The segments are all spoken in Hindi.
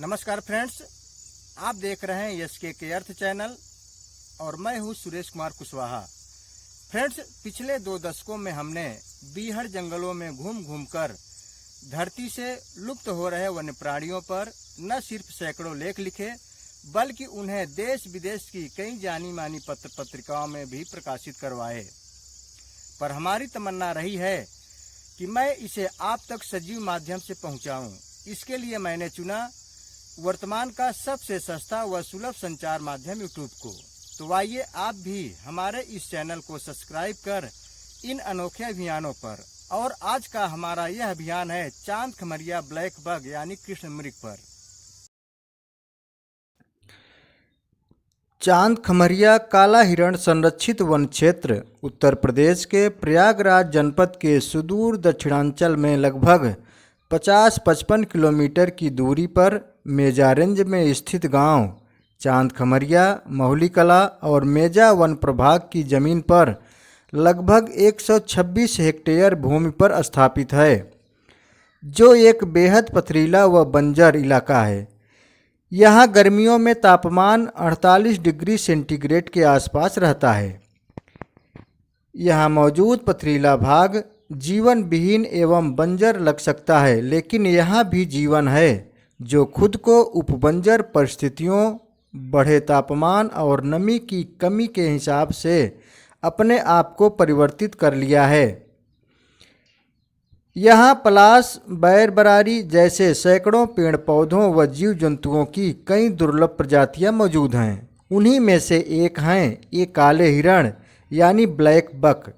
नमस्कार फ्रेंड्स, आप देख रहे हैं यस के अर्थ चैनल और मैं हूं सुरेश कुमार कुशवाहा। फ्रेंड्स, पिछले 2 दशकों में हमने बीहड़ जंगलों में घूम घूम कर धरती से लुप्त हो रहे वन्य प्राणियों पर न सिर्फ सैकड़ों लेख लिखे बल्कि उन्हें देश विदेश की कई जानी मानी पत्र पत्रिकाओं में भी प्रकाशित करवाए। पर हमारी तमन्ना रही है कि मैं इसे आप तक सजीव माध्यम से पहुंचाऊं। इसके लिए मैंने चुना वर्तमान का सबसे सस्ता व सुलभ संचार माध्यम यूट्यूब को। तो आइए आप भी हमारे इस चैनल को सब्सक्राइब कर इन अनोखे अभियानों पर। और आज का हमारा यह अभियान है चांद खमरिया ब्लैक बग यानी कृष्ण मृग पर। चांद खमरिया काला हिरण संरक्षित वन क्षेत्र उत्तर प्रदेश के प्रयागराज जनपद के सुदूर दक्षिणांचल में लगभग 50-55 किलोमीटर की दूरी पर मेजा रेंज में स्थित गांव चांद खमरिया महुली कला और मेजा वन प्रभाग की जमीन पर लगभग 126 हेक्टेयर भूमि पर स्थापित है, जो एक बेहद पथरीला व बंजर इलाका है। यहाँ गर्मियों में तापमान 48 डिग्री सेंटीग्रेड के आसपास रहता है। यहाँ मौजूद पथरीला भाग जीवन विहीन एवं बंजर लग सकता है, लेकिन यहाँ भी जीवन है जो खुद को उपबंजर परिस्थितियों, बढ़े तापमान और नमी की कमी के हिसाब से अपने आप को परिवर्तित कर लिया है। यहाँ पलाश, बैर बरारी जैसे सैकड़ों पेड़ पौधों व जीव जंतुओं की कई दुर्लभ प्रजातियाँ मौजूद हैं। उन्हीं में से एक हैं ये काले हिरण यानी ब्लैक बक।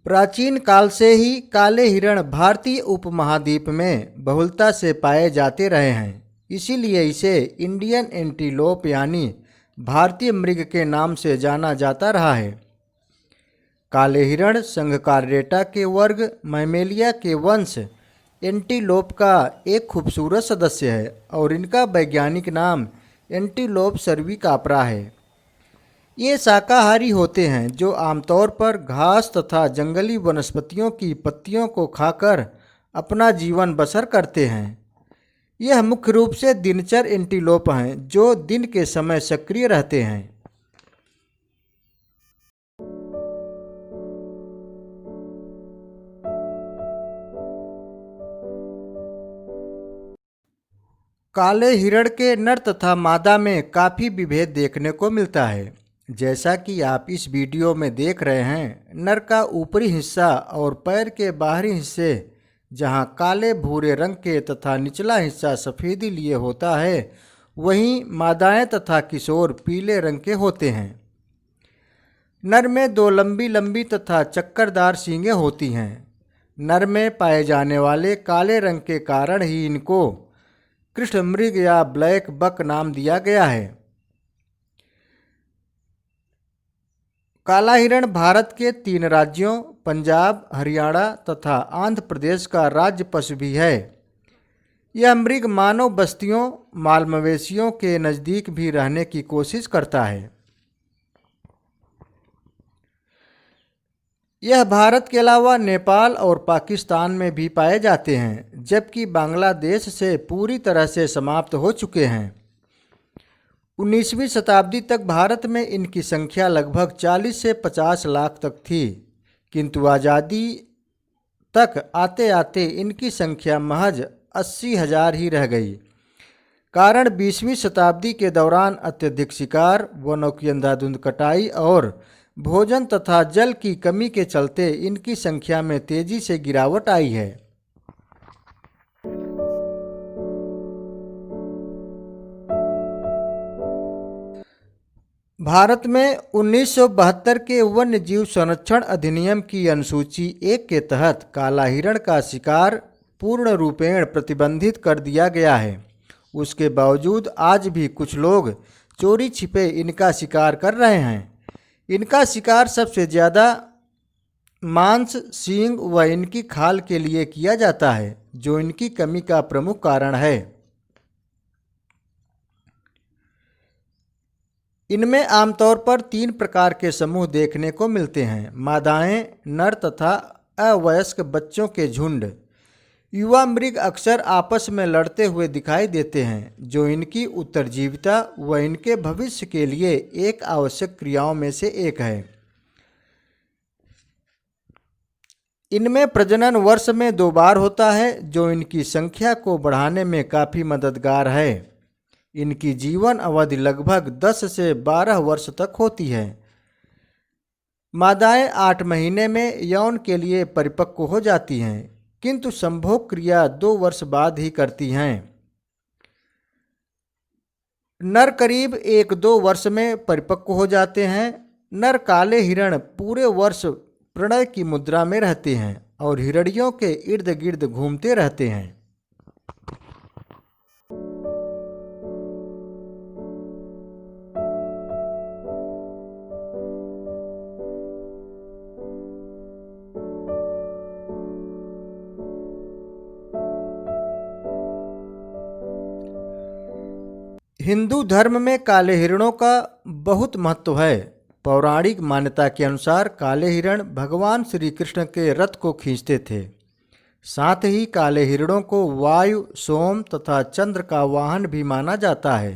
प्राचीन काल से ही काले हिरण भारतीय उपमहाद्वीप में बहुलता से पाए जाते रहे हैं, इसीलिए इसे इंडियन एंटीलोप यानी भारतीय मृग के नाम से जाना जाता रहा है। काले हिरण संघकार्डेटा के वर्ग मैमेलिया के वंश एंटीलोप का एक खूबसूरत सदस्य है और इनका वैज्ञानिक नाम एंटीलोप सर्विकापरा है। ये शाकाहारी होते हैं जो आमतौर पर घास तथा जंगली वनस्पतियों की पत्तियों को खाकर अपना जीवन बसर करते हैं। यह मुख्य रूप से दिनचर एंटीलोप हैं जो दिन के समय सक्रिय रहते हैं। काले हिरण के नर तथा मादा में काफ़ी विभेद देखने को मिलता है। जैसा कि आप इस वीडियो में देख रहे हैं, नर का ऊपरी हिस्सा और पैर के बाहरी हिस्से जहां काले भूरे रंग के तथा निचला हिस्सा सफ़ेदी लिए होता है, वहीं मादाएं तथा किशोर पीले रंग के होते हैं। नर में 2 लंबी लंबी तथा चक्करदार सींगें होती हैं। नर में पाए जाने वाले काले रंग के कारण ही इनको कृष्ण मृग या ब्लैक बक नाम दिया गया है। काला हिरण भारत के 3 राज्यों पंजाब, हरियाणा तथा आंध्र प्रदेश का राज्य पशु भी है। यह मृग मानव बस्तियों, माल मवेशियों के नज़दीक भी रहने की कोशिश करता है। यह भारत के अलावा नेपाल और पाकिस्तान में भी पाए जाते हैं, जबकि बांग्लादेश से पूरी तरह से समाप्त हो चुके हैं। 19वीं शताब्दी तक भारत में इनकी संख्या लगभग 40 से 50 लाख तक थी, किंतु आज़ादी तक आते आते इनकी संख्या महज 80,000 ही रह गई। कारण 20वीं शताब्दी के दौरान अत्यधिक शिकार, वनों की अंधाधुंध कटाई और भोजन तथा जल की कमी के चलते इनकी संख्या में तेजी से गिरावट आई है। भारत में 1972 के वन्य जीव संरक्षण अधिनियम की अनुसूची 1 के तहत काला हिरण का शिकार पूर्ण रूपेण प्रतिबंधित कर दिया गया है। उसके बावजूद आज भी कुछ लोग चोरी छिपे इनका शिकार कर रहे हैं। इनका शिकार सबसे ज़्यादा मांस, सींग व इनकी खाल के लिए किया जाता है, जो इनकी कमी का प्रमुख कारण है। इनमें आमतौर पर 3 प्रकार के समूह देखने को मिलते हैं: मादाएं, नर तथा अवयस्क बच्चों के झुंड। युवा मृग अक्सर आपस में लड़ते हुए दिखाई देते हैं, जो इनकी उत्तरजीविता व इनके भविष्य के लिए एक आवश्यक क्रियाओं में से एक है। इनमें प्रजनन वर्ष में 2 बार होता है, जो इनकी संख्या को बढ़ाने में काफ़ी मददगार है। इनकी जीवन अवधि लगभग 10 से 12 वर्ष तक होती है। मादाएं 8 महीने में यौन के लिए परिपक्व हो जाती हैं, किंतु संभोग क्रिया 2 वर्ष बाद ही करती हैं। नर करीब 1-2 वर्ष में परिपक्व हो जाते हैं। नर काले हिरण पूरे वर्ष प्रणय की मुद्रा में रहते हैं और हिरणियों के इर्द गिर्द घूमते रहते हैं। हिंदू धर्म में काले हिरणों का बहुत महत्व है। पौराणिक मान्यता के अनुसार काले हिरण भगवान श्री कृष्ण के रथ को खींचते थे। साथ ही काले हिरणों को वायु, सोम तथा चंद्र का वाहन भी माना जाता है।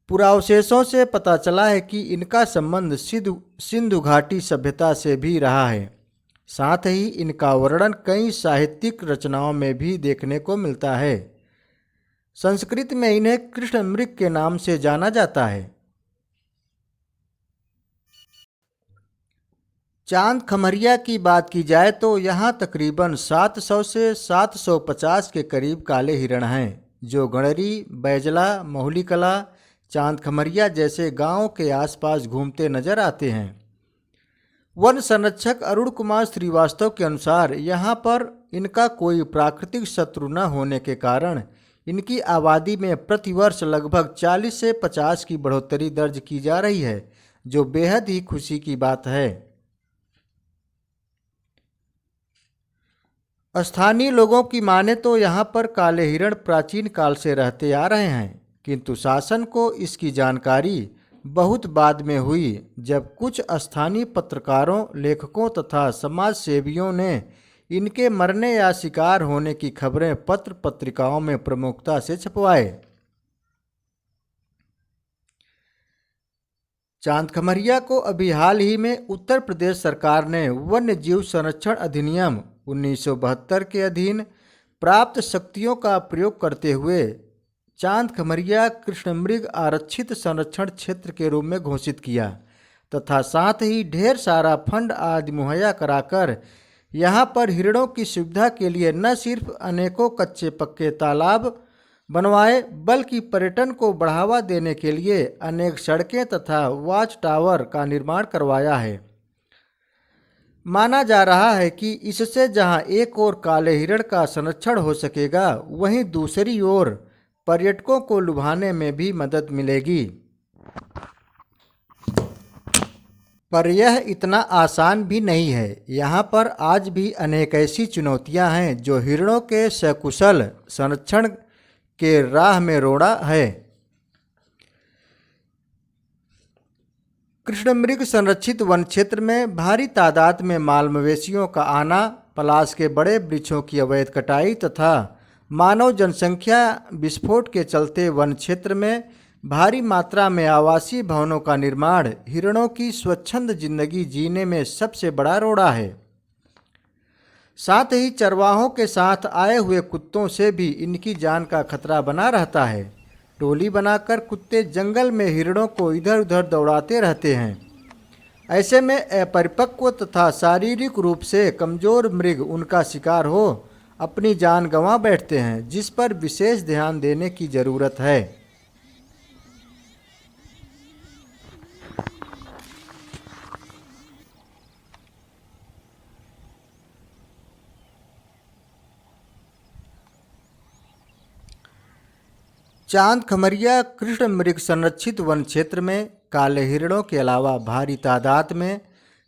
पुरावशेषों से पता चला है कि इनका संबंध सिंधु घाटी सभ्यता से भी रहा है। साथ ही इनका वर्णन कई साहित्यिक रचनाओं में भी देखने को मिलता है। संस्कृत में इन्हें कृष्ण मृग के नाम से जाना जाता है। चांद खमरिया की बात की जाए तो यहाँ तकरीबन 700 से 750 के करीब काले हिरण हैं, जो गणरी, बैजला, महुली कला, चांद खमरिया जैसे गांवों के आसपास घूमते नजर आते हैं। वन संरक्षक अरुण कुमार श्रीवास्तव के अनुसार यहाँ पर इनका कोई प्राकृतिक शत्रु न होने के कारण इनकी आबादी में प्रतिवर्ष लगभग 40 से 50 की बढ़ोतरी दर्ज की जा रही है, जो बेहद ही खुशी की बात है। स्थानीय लोगों की माने तो यहाँ पर काले हिरण प्राचीन काल से रहते आ रहे हैं, किंतु शासन को इसकी जानकारी बहुत बाद में हुई, जब कुछ स्थानीय पत्रकारों, लेखकों तथा समाज सेवियों ने इनके मरने या शिकार होने की खबरें पत्र पत्रिकाओं में प्रमुखता से छपवाए। चांद खमरिया को अभी हाल ही में उत्तर प्रदेश सरकार ने वन्य जीव संरक्षण अधिनियम 1972 के अधीन प्राप्त शक्तियों का प्रयोग करते हुए चांद खमरिया कृष्णमृग आरक्षित संरक्षण क्षेत्र के रूप में घोषित किया तथा साथ ही ढेर सारा फंड आदि मुहैया कराकर यहाँ पर हिरणों की सुविधा के लिए न सिर्फ अनेकों कच्चे पक्के तालाब बनवाए, बल्कि पर्यटन को बढ़ावा देने के लिए अनेक सड़कें तथा वॉच टावर का निर्माण करवाया है। माना जा रहा है कि इससे जहां एक ओर काले हिरण का संरक्षण हो सकेगा, वहीं दूसरी ओर पर्यटकों को लुभाने में भी मदद मिलेगी। पर यह इतना आसान भी नहीं है। यहाँ पर आज भी अनेक ऐसी चुनौतियाँ हैं जो हिरणों के सकुशल संरक्षण के राह में रोड़ा है। कृष्णमृग संरक्षित वन क्षेत्र में भारी तादाद में माल मवेशियों का आना, पलाश के बड़े वृक्षों की अवैध कटाई तथा मानव जनसंख्या विस्फोट के चलते वन क्षेत्र में भारी मात्रा में आवासीय भवनों का निर्माण हिरणों की स्वच्छंद जिंदगी जीने में सबसे बड़ा रोड़ा है। साथ ही चरवाहों के साथ आए हुए कुत्तों से भी इनकी जान का खतरा बना रहता है। टोली बनाकर कुत्ते जंगल में हिरणों को इधर उधर दौड़ाते रहते हैं। ऐसे में अपरिपक्व तथा शारीरिक रूप से कमजोर मृग उनका शिकार हो अपनी जान गंवा बैठते हैं, जिस पर विशेष ध्यान देने की जरूरत है। चांद खमरिया कृष्ण मृग संरक्षित वन क्षेत्र में काले हिरणों के अलावा भारी तादाद में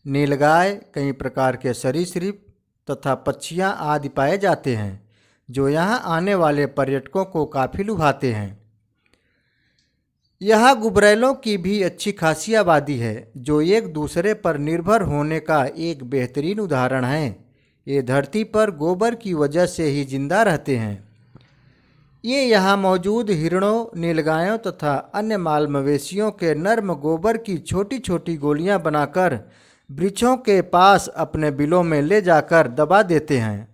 नीलगाय, कई प्रकार के सरीसृप तथा पक्षियां आदि पाए जाते हैं, जो यहां आने वाले पर्यटकों को काफ़ी लुभाते हैं। यहाँ गुबरैलों की भी अच्छी खासी आबादी है, जो एक दूसरे पर निर्भर होने का एक बेहतरीन उदाहरण है। ये धरती पर गोबर की वजह से ही जिंदा रहते हैं। ये यहाँ मौजूद हिरणों, नीलगायों तथा अन्य माल मवेशियों के नर्म गोबर की छोटी छोटी गोलियां बनाकर वृक्षों के पास अपने बिलों में ले जाकर दबा देते हैं।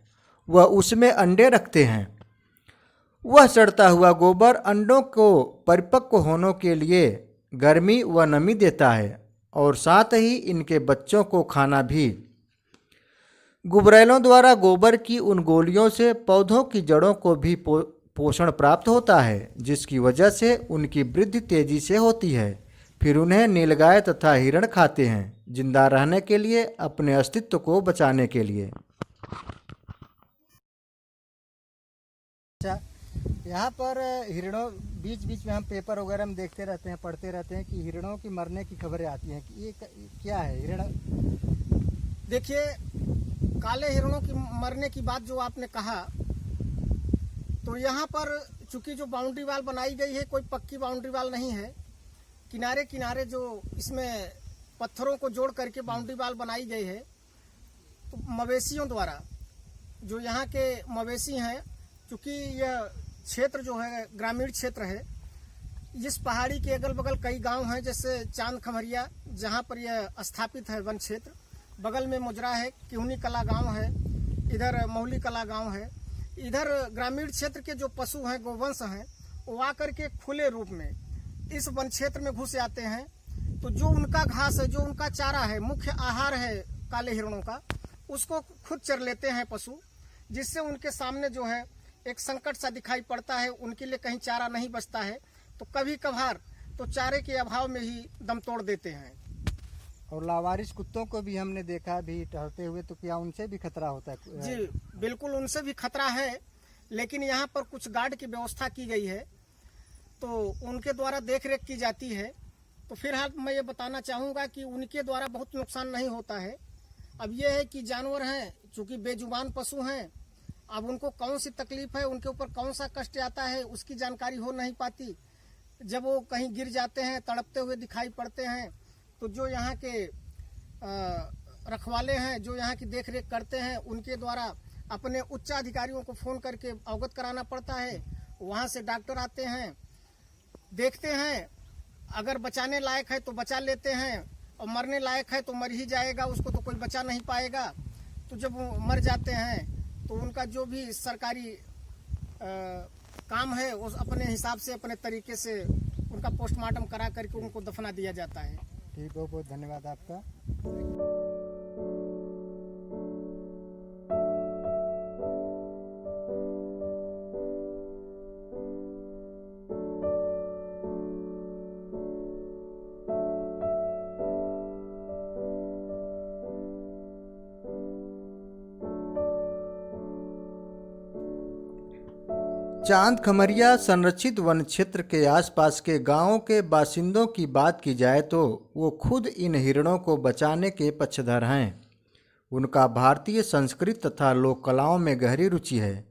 वह उसमें अंडे रखते हैं। वह सड़ता हुआ गोबर अंडों को परिपक्व होने के लिए गर्मी व नमी देता है और साथ ही इनके बच्चों को खाना भी। गुबरैलों द्वारा गोबर की उन गोलियों से पौधों की जड़ों को भी पोषण प्राप्त होता है, जिसकी वजह से उनकी वृद्धि तेजी से होती है। फिर उन्हें नीलगाय तथा हिरण खाते हैं, जिंदा रहने के लिए, अपने अस्तित्व को बचाने के लिए। अच्छा, यहाँ पर हिरणों बीच बीच में हम पेपर वगैरह में देखते रहते हैं, पढ़ते रहते हैं कि हिरणों की मरने की खबरें आती हैं कि ये क्या है हिरण? देखिए, काले हिरणों की मरने की बात जो आपने कहा, तो यहाँ पर चूंकि जो बाउंड्री वाल बनाई गई है कोई पक्की बाउंड्री वाल नहीं है। किनारे किनारे जो इसमें पत्थरों को जोड़ करके बाउंड्री वाल बनाई गई है, तो मवेशियों द्वारा जो यहाँ के मवेशी हैं, चूँकि यह क्षेत्र जो है ग्रामीण क्षेत्र है, इस पहाड़ी के अगल बगल कई गांव हैं, जैसे चांद खमरिया जहाँ पर यह स्थापित है वन क्षेत्र, बगल में मुजरा है, किहुनी कला गांव है, इधर मौली कला गांव है। इधर ग्रामीण क्षेत्र के जो पशु हैं, गोवंश हैं, वो आकर के खुले रूप में इस वन क्षेत्र में घुस आते हैं। तो जो उनका घास है, जो उनका चारा है, मुख्य आहार है काले हिरणों का, उसको खुद चर लेते हैं पशु, जिससे उनके सामने जो है एक संकट सा दिखाई पड़ता है। उनके लिए कहीं चारा नहीं बचता है, तो कभी कभार तो चारे के अभाव में ही दम तोड़ देते हैं। और लावारिस कुत्तों को भी हमने देखा भी टहलते हुए, तो क्या उनसे भी खतरा होता है? जी बिल्कुल, उनसे भी खतरा है, लेकिन यहाँ पर कुछ गार्ड की व्यवस्था की गई है, तो उनके द्वारा देख रेख की जाती है। तो फिलहाल मैं ये बताना चाहूँगा कि उनके द्वारा बहुत नुकसान नहीं होता है। अब ये है कि जानवर हैं, चूँकि बेजुबान पशु हैं, अब उनको कौन सी तकलीफ है, उनके ऊपर कौन सा कष्ट आता है, उसकी जानकारी हो नहीं पाती। जब वो कहीं गिर जाते हैं, तड़पते हुए दिखाई पड़ते हैं, तो जो यहाँ के रखवाले हैं, जो यहाँ की देख रेख करते हैं, उनके द्वारा अपने उच्च अधिकारियों को फ़ोन करके अवगत कराना पड़ता है। वहाँ से डॉक्टर आते हैं, देखते हैं, अगर बचाने लायक है तो बचा लेते हैं, और मरने लायक है तो मर ही जाएगा, उसको तो कोई बचा नहीं पाएगा। तो जब वो मर जाते हैं तो उनका जो भी सरकारी काम है उस अपने हिसाब से, अपने तरीके से उनका पोस्टमार्टम करा करके उनको दफना दिया जाता है। ठीक, बहुत बहुत धन्यवाद आपका। चांद खमरिया संरक्षित वन क्षेत्र के आसपास के गांवों के बासिंदों की बात की जाए तो वो खुद इन हिरणों को बचाने के पक्षधर हैं। उनका भारतीय संस्कृति तथा लोक कलाओं में गहरी रुचि है।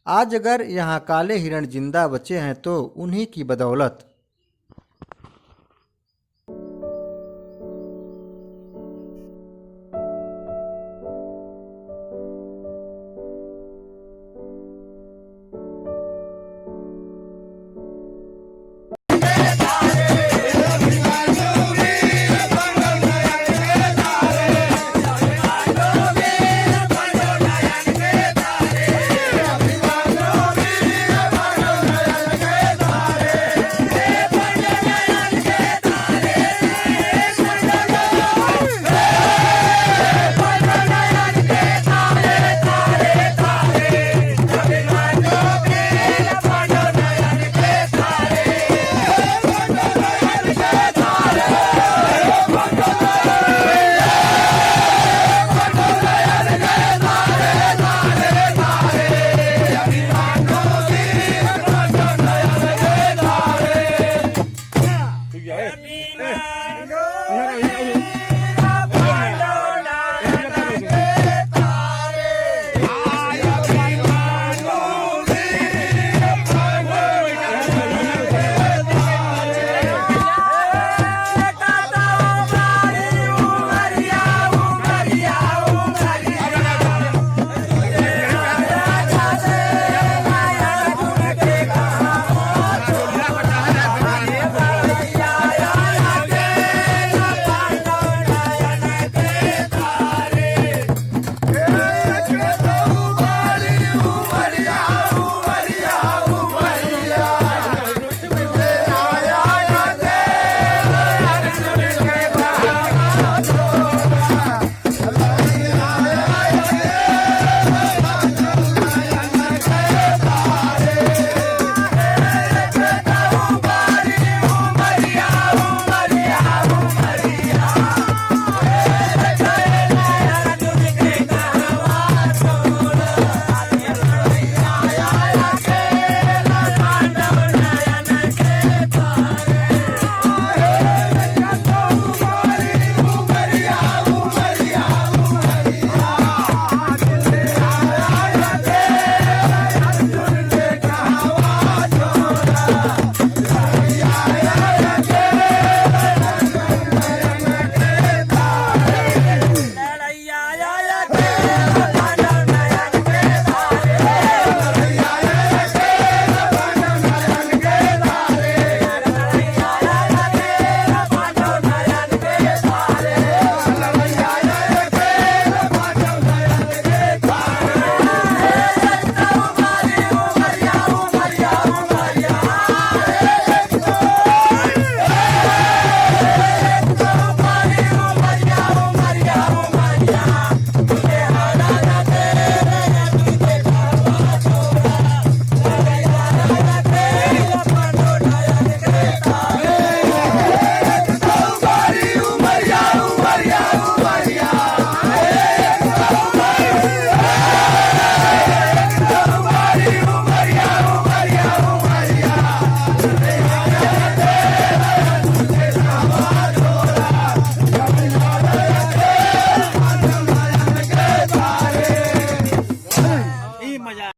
आज अगर यहाँ काले हिरण जिंदा बचे हैं तो उन्हीं की बदौलत।